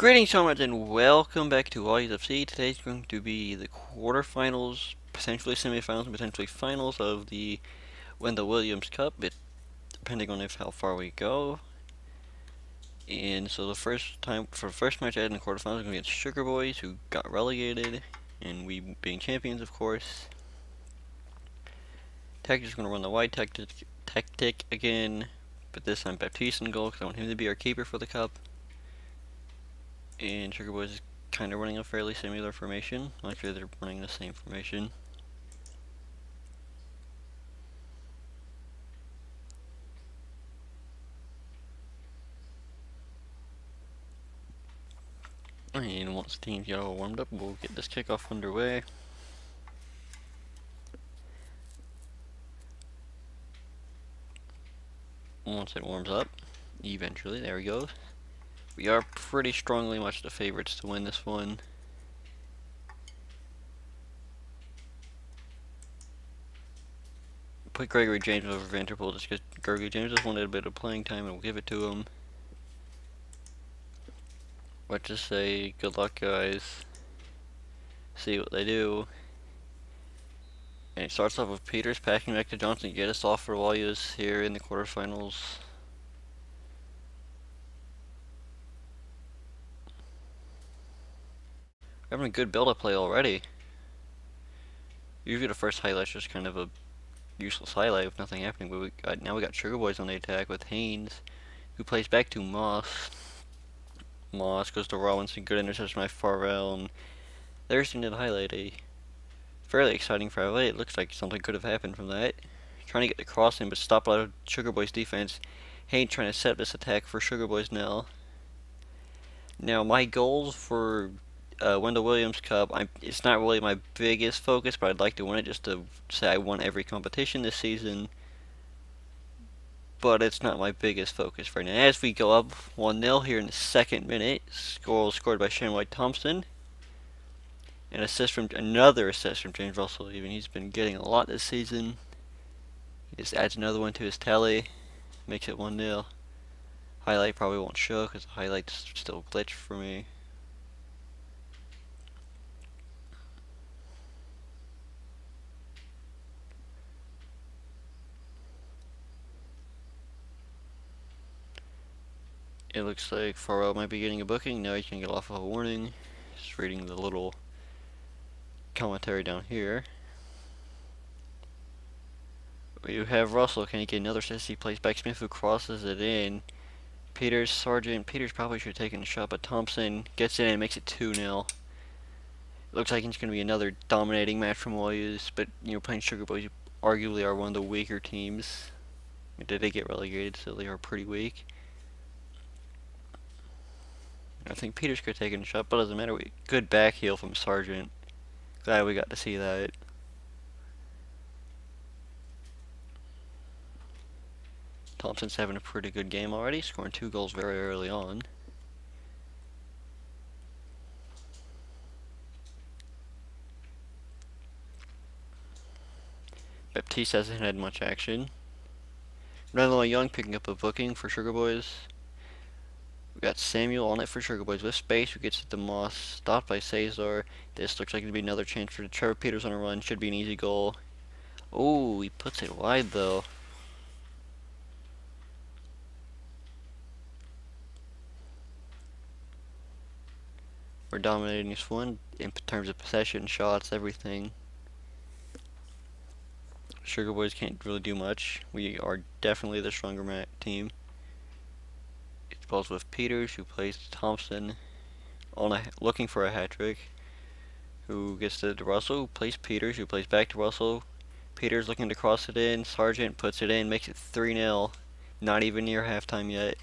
Greetings, comrades, and welcome back to Wolues FC. Today's going to be the quarterfinals, potentially semifinals, and potentially finals of the Wendell Williams Cup, depending on how far we go. And so the first match I had in the quarterfinals was against Sugar Boys, who got relegated, and we being champions, of course. Tech is going to run the wide tactic again, but this time Baptiste in goal because I want him to be our keeper for the cup. And Sugar Boys is kind of running a fairly similar formation. Actually, they're running the same formation. And once the teams get all warmed up, we'll get this kickoff underway. Once it warms up, eventually, there we go. We are pretty strongly much the favorites to win this one. Put Gregory James over Vanderpool just because Gregory James just wanted a bit of playing time, and we'll give it to him. Let's just say good luck, guys. See what they do. And it starts off with Peters packing back to Johnson to get us off for Wolues here in the quarterfinals. We're having a good build-up play already. Usually the first highlight's just kind of a useless highlight with nothing happening, but now we got Sugar Boys on the attack with Haynes, who plays back to Moss. Moss goes to Robinson, good interception by Farrell, and there's the highlight. A fairly exciting highlight. It looks like something could have happened from that. Trying to get the cross in, but stopped out of Sugar Boys defense. Haynes trying to set up this attack for Sugar Boys now. Now my goals for Wendell Williams Cup, it's not really my biggest focus, but I'd like to win it just to say I won every competition this season. But it's not my biggest focus right now. As we go up 1-0 here in the second minute, goal scored by Shane White Thompson. Another assist from James Russell. Even he's been getting a lot this season. He just adds another one to his tally, makes it 1-0. Highlight probably won't show because the highlight's still glitched for me. It looks like Farrell might be getting a booking. Now he can get off of a warning. Just reading the little commentary down here. We have Russell. Can he get another assist? He plays back Smith, who crosses it in. Peters probably should have taken a shot, but Thompson gets in and makes it 2-0. It looks like it's going to be another dominating match from Wolues, but playing Sugar Boys arguably are one of the weaker teams. Did they get relegated, so they are pretty weak. I think Peters could have taken a shot, but doesn't matter. Good back heel from Sargent. Glad we got to see that. Thompson's having a pretty good game already, scoring 2 goals very early on. Baptiste hasn't had much action. Ronald Young picking up a booking for Sugar Boys. We got Samuel on it for Sugar Boys with space, who gets it to Moss, stopped by Cesar. This looks like it'll be another chance for Trevor Peters on a run. Should be an easy goal. Oh, he puts it wide though. We're dominating this one in terms of possession, shots, everything. Sugar Boys can't really do much. We are definitely the stronger team. It's balls with Peters, who plays Thompson looking for a hat trick. Who gets to Russell, who plays Peters, who plays back to Russell. Peters looking to cross it in. Sargent puts it in, makes it 3-0. Not even near halftime yet.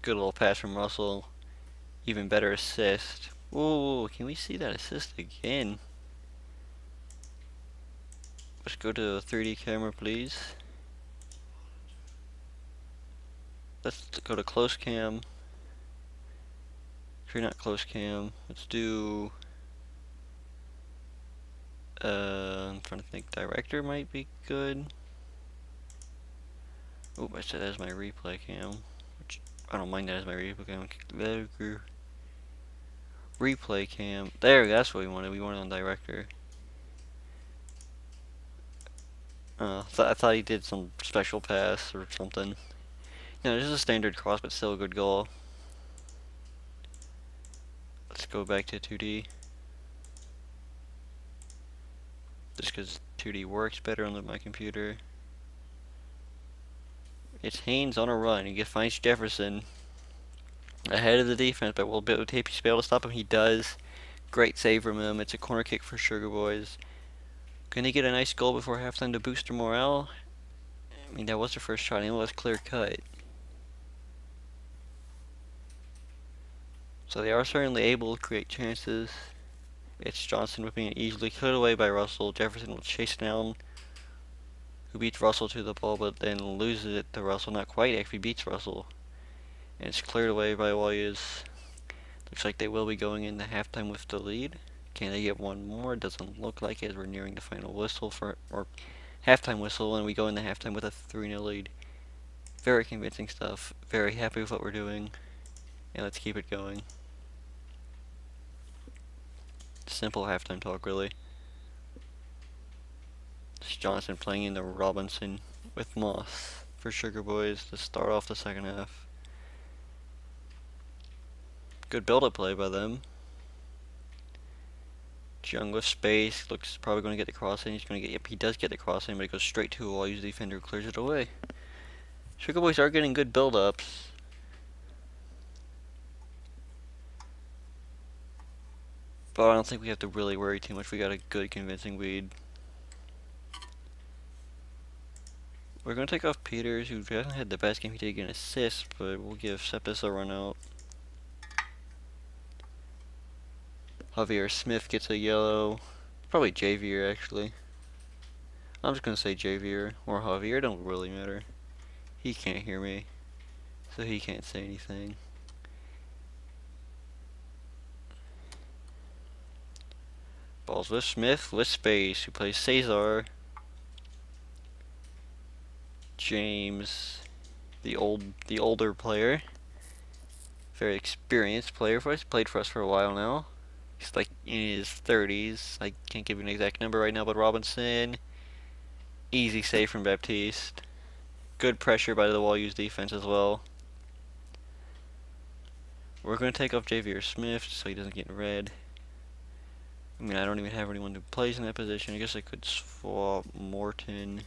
Good little pass from Russell. Even better assist. Ooh, can we see that assist again? Let's go to the 3D camera, please. Let's go to close cam. Actually, not close cam. Let's do I'm trying to think. Director might be good. Oh, I said that as my replay cam. Which, I don't mind that as my replay cam. Replay cam. There, that's what we wanted. We wanted on director. I thought he did some special pass or something. No, this is a standard cross, but still a good goal. Let's go back to 2D. Just because 2D works better on my computer. It's Haynes on a run. He finds Jefferson ahead of the defense, but will be able to stop him. He does. Great save from him. It's a corner kick for Sugar Boys. Can they get a nice goal before halftime to boost their morale? I mean, that was their first shot, and it was clear cut. So they are certainly able to create chances. It's Johnson whipping it easily, cleared away by Russell. Jefferson will chase down, who beats Russell to the ball, but then loses it to Russell. Not quite, actually beats Russell. And it's cleared away by Wolues. Looks like they will be going into halftime with the lead. Can they get one more? Doesn't look like it, as we're nearing the final whistle or halftime whistle, and we go into halftime with a 3-0 lead. Very convincing stuff. Very happy with what we're doing, and let's keep it going. Simple halftime talk, really. It's Johnson playing into Robinson with Moss for Sugar Boys to start off the second half. Good build-up play by them. Young with space, looks probably going to get the cross in. He's going to get, yep, he does get the cross in, but it goes straight to a Wolues defender who clears it away. Sugar Boys are getting good build-ups. But I don't think we have to really worry too much. We got a good convincing lead. We're going to take off Peters, who hasn't had the best game. He did get an assist, but we'll give Sepis a run out. Javier Smith gets a yellow. Probably Javier, actually. I'm just going to say Javier or Javier. It don't really matter. He can't hear me, so he can't say anything. Balls with Smith, with space, who plays Cesar. James, the older player. Very experienced player for us. Played for us for a while now. He's like in his 30s. I can't give you an exact number right now, but Robinson. Easy save from Baptiste. Good pressure by the Wolues defense as well. We're going to take off Javier Smith so he doesn't get red. I mean, I don't even have anyone who plays in that position. I guess I could swap Morton.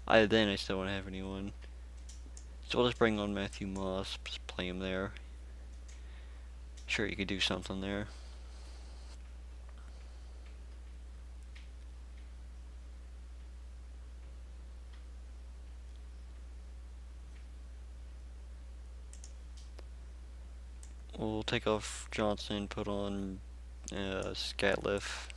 Then I still won't have anyone. So we'll just bring on Matthew Moss. Just play him there. Sure, you could do something there. We'll take off Johnson, put on Scatliff.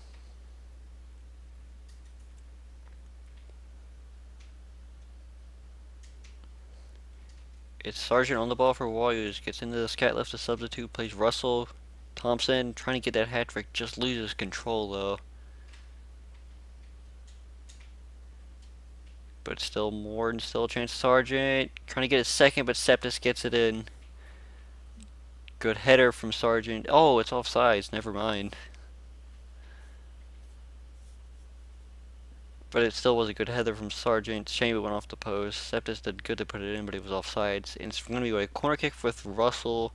It's Sargent on the ball for Wolues. Gets into the Scatliff to substitute. Plays Russell. Thompson trying to get that hat trick. Just loses control though. But still Morton. Still a chance. Sargent trying to get a second, but Septis gets it in. Good header from Sargent. Oh, it's offsides. Never mind. But it still was a good header from Sargent. Shame it went off the post. Septis did good to put it in, but it was offsides. And it's going to be a corner kick with Russell.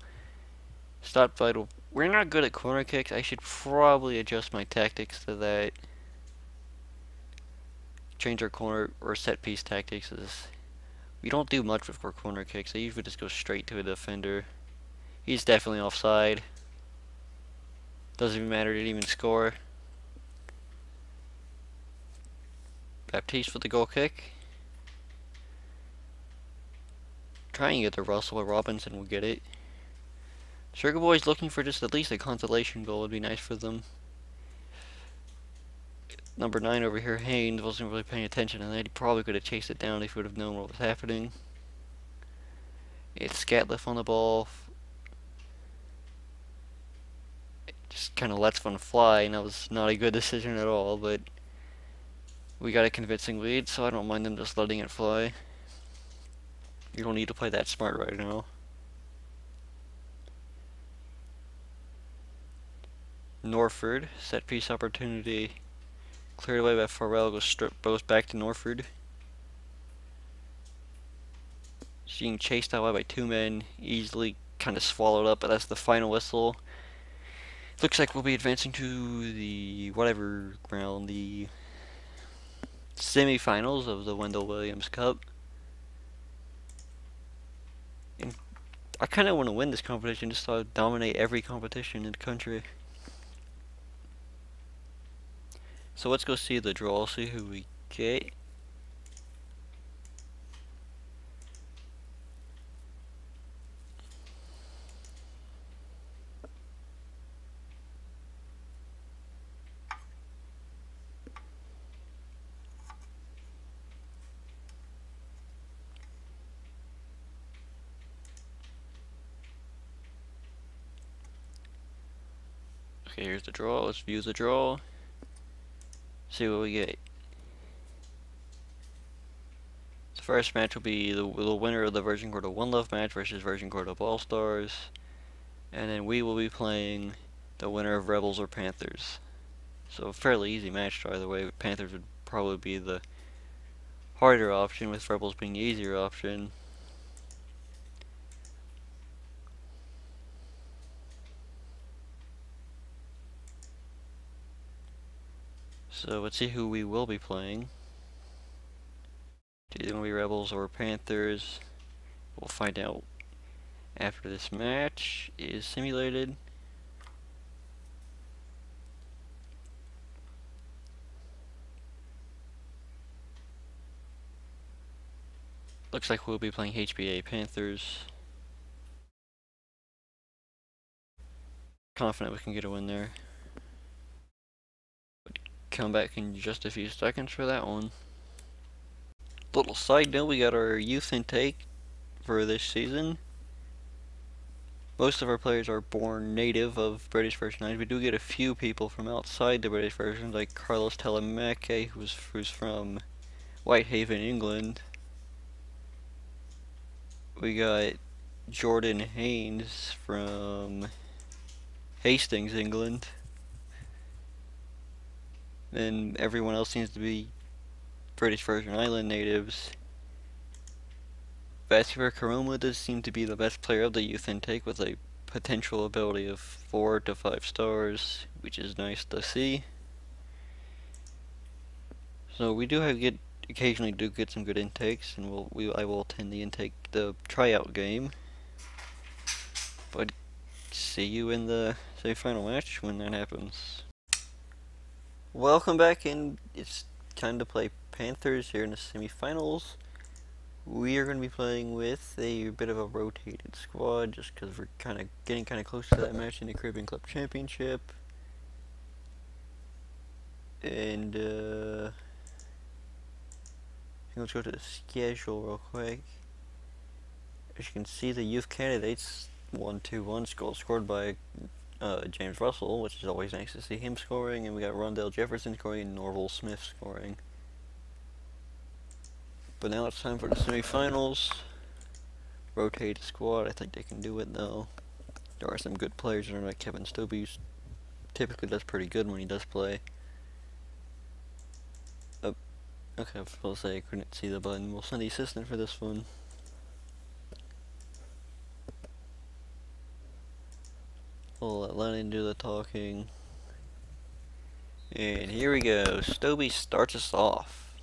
Stop vital. We're not good at corner kicks. I should probably adjust my tactics to that. Change our corner or set piece tactics. We don't do much with our corner kicks. They usually just go straight to a defender. He's definitely offside. Doesn't even matter, didn't even score. Baptiste with the goal kick. Trying to get to Russell, but Robinson will get it. Sugar Boys looking for just at least a consolation goal would be nice for them. Number 9 over here, Haynes, wasn't really paying attention to that. He probably could have chased it down if he would have known what was happening. It's Scatliff on the ball. Just kind of lets one fly, and that was not a good decision at all, but We got a convincing lead, so I don't mind them just letting it fly. You don't need to play that smart right now. Norford, set piece opportunity. Cleared away by Farrell, goes back to Norford. Being chased that way by two men, easily kind of swallowed up, but that's the final whistle. Looks like we'll be advancing to the whatever round, the semi-finals of the Wendell Williams Cup. And I kind of want to win this competition, just to dominate every competition in the country. So let's go see the draw, see who we get. Okay, here's the draw. Let's view the draw. See what we get. The first match will be the winner of the Virgin Gordo One Love match versus Virgin Gordo All Stars. And then we will be playing the winner of Rebels or Panthers. So a fairly easy match either way. Panthers would probably be the harder option, with Rebels being the easier option. So let's see who we will be playing. It's either going to be Rebels or Panthers. We'll find out after this match is simulated. Looks like we'll be playing HBA Panthers. Confident we can get a win there. Come back in just a few seconds for that one. Little side note, we got our youth intake for this season. Most of our players are born native of British Virgin Islands. We do get a few people from outside the British Virgin, like Carlos Telemeke, who's from Whitehaven, England. We got Jordan Haynes from Hastings, England. And everyone else seems to be British Virgin Island natives. Vasquez Caroma does seem to be the best player of the youth intake, with a potential ability of 4 to 5 stars, which is nice to see. So we do occasionally get some good intakes, and I will attend the tryout game. But see you in the semi-final match when that happens. Welcome back, and it's time to play Panthers here in the semi-finals. We are going to be playing with a bit of a rotated squad, just because we're getting kind of close to that match in the Caribbean Club Championship. And let's go to the schedule real quick. As you can see, the youth candidates 1-2-1 goal scored by James Russell, which is always nice to see him scoring, and we got Rondell Jefferson scoring and Norval Smith scoring. But now it's time for the semi-finals. Rotate squad. I think they can do it though. There are some good players in there, like Kevin Stobie, who typically does pretty good when he does play. Oh, okay, I was supposed to say I couldn't see the button. We'll send the assistant for this one. We'll let Lennon do the talking. And here we go. Stobie starts us off.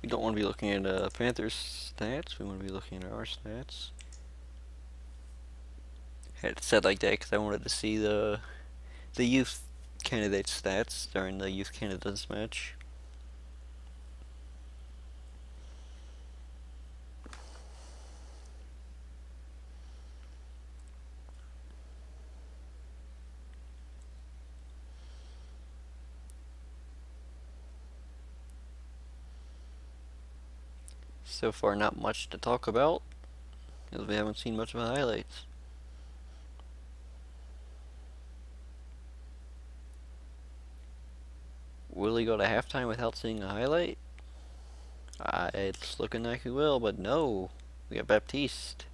We don't want to be looking at Panthers stats. We want to be looking at our stats. Had it said like that because I wanted to see the youth candidate stats during the youth candidates match. So far, not much to talk about, because we haven't seen much of the highlights. Will he go to halftime without seeing a highlight? It's looking like he will, but no. We got Baptiste.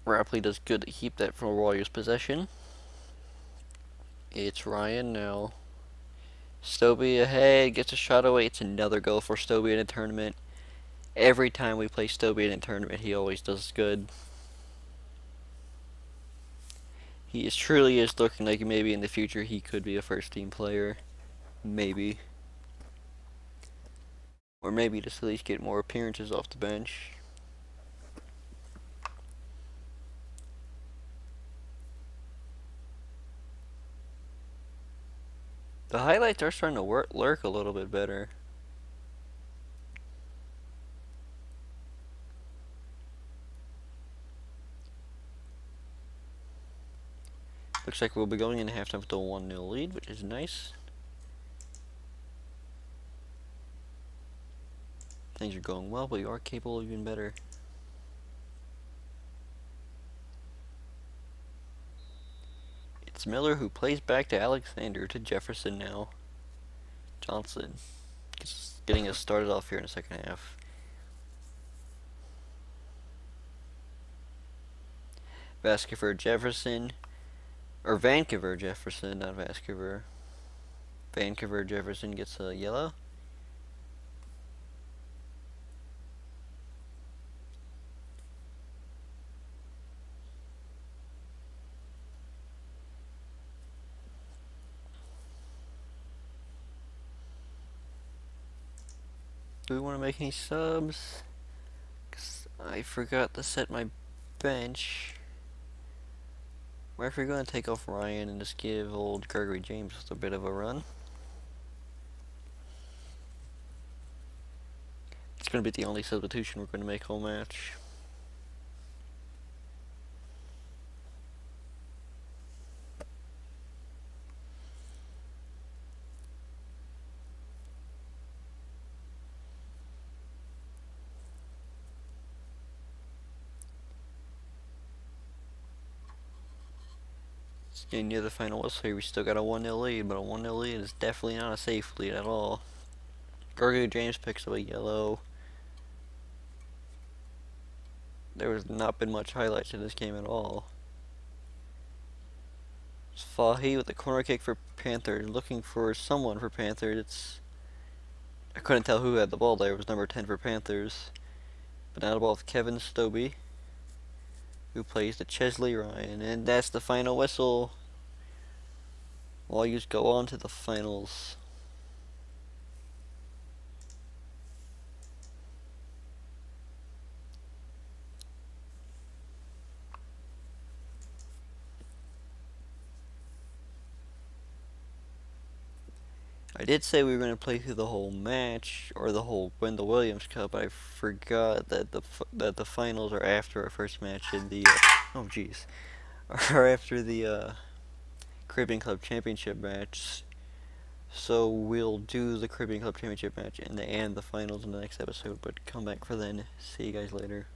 Rapley does good to keep that from Warriors possession. It's Ryan now. Stobie ahead, gets a shot away. It's another goal for Stobie in a tournament. Every time we play Stobie in a tournament, he always does good. He truly is looking like maybe in the future he could be a first team player. Maybe. Or maybe just at least get more appearances off the bench. The highlights are starting to lurk a little bit better. Looks like we'll be going into halftime with a 1-0 lead, which is nice. Things are going well, but you are capable of even better. It's Miller who plays back to Alexander to Jefferson now. Johnson getting us started off here in the second half. Vancouver Jefferson, or Vancouver Jefferson, not Vancouver. Vancouver Jefferson gets a yellow. Do we want to make any subs? 'Cause I forgot to set my bench. We're actually going to take off Ryan and just give old Gregory James a bit of a run. It's going to be the only substitution we're going to make all match. It's getting near the final whistle here. We still got a 1-0 lead, but a 1-0 lead is definitely not a safe lead at all. Gregory James picks up a yellow. There has not been much highlights in this game at all. It's Fahy with the corner kick for Panthers, looking for someone for Panthers. I couldn't tell who had the ball there. It was number 10 for Panthers. But now the ball with Kevin Stobie, who plays to Chesley Ryan, and that's the final whistle. Wolues go on to the finals. I did say we were going to play through the whole match, or win the Williams Cup, but I forgot that the finals are after our first match in the, oh jeez, are after the, Caribbean Club Championship match. So we'll do the Caribbean Club Championship match and the finals in the next episode, but come back for then. See you guys later.